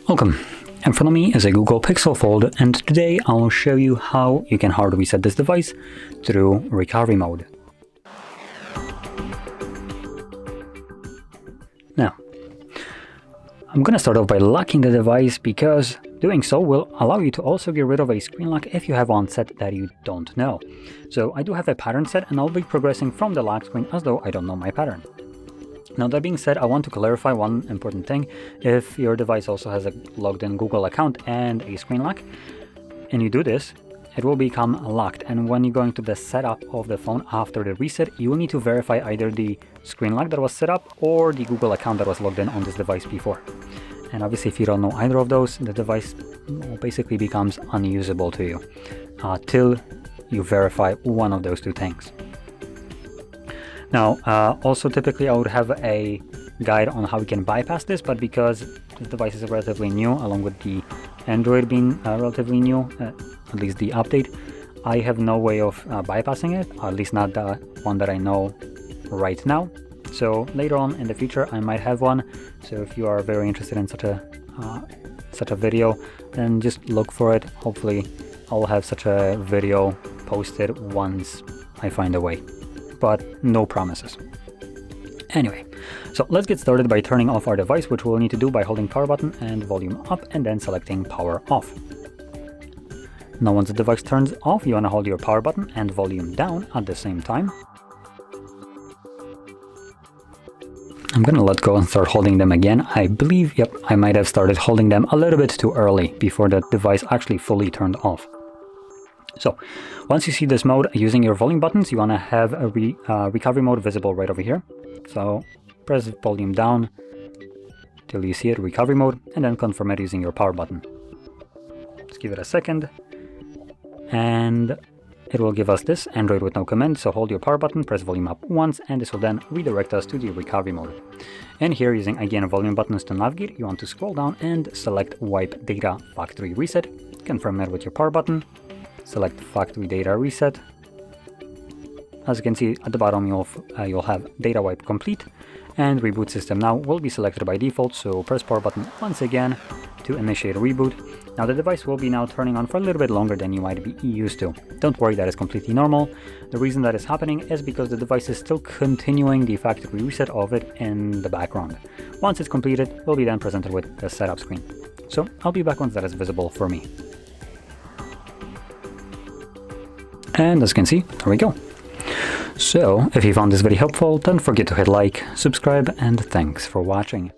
Welcome. In front of me is a Google Pixel Fold, and today I'll show you how you can hard reset this device through recovery mode. Now, I'm gonna start off by locking the device because doing so will allow you to also get rid of a screen lock if you have one set that you don't know. So I do have a pattern set, and I'll be progressing from the lock screen as though I don't know my pattern. Now, that being said, I want to clarify one important thing. If your device also has a logged in Google account and a screen lock, and you do this, it will become locked. And when you're going to the setup of the phone after the reset, you will need to verify either the screen lock that was set up or the Google account that was logged in on this device before. And obviously, if you don't know either of those, the device basically becomes unusable to you till you verify one of those two things. Now, also typically I would have a guide on how we can bypass this, but because this device is relatively new, along with the Android being relatively new, at least the update, I have no way of bypassing it, or at least not the one that I know right now. So later on in the future I might have one, so if you are very interested in such a video, then just look for it. Hopefully I'll have such a video posted once I find a way. But no promises. Anyway, so let's get started by turning off our device, which we'll need to do by holding power button and volume up and then selecting power off. Now once the device turns off, you want to hold your power button and volume down at the same time. I'm gonna let go and start holding them again. I believe, yep, I might have started holding them a little bit too early before the device actually fully turned off. So, once you see this mode, using your volume buttons, you want to have a recovery mode visible right over here. So, press volume down till you see it, recovery mode, and then confirm it using your power button. Let's give it a second, and it will give us this, Android with no command. So hold your power button, press volume up once, and this will then redirect us to the recovery mode. And here, using again volume buttons to navigate, you want to scroll down and select Wipe Data Factory Reset. Confirm it with your power button. Select Factory Data Reset. As you can see at the bottom, you'll have Data Wipe Complete, and Reboot System Now will be selected by default, so press power button once again to initiate a reboot. Now the device will be now turning on for a little bit longer than you might be used to. Don't worry, that is completely normal. The reason that is happening is because the device is still continuing the factory reset of it in the background. Once it's completed, we'll be then presented with the setup screen. So I'll be back once that is visible for me. And as you can see, there we go. So, if you found this video helpful, don't forget to hit like, subscribe, and thanks for watching.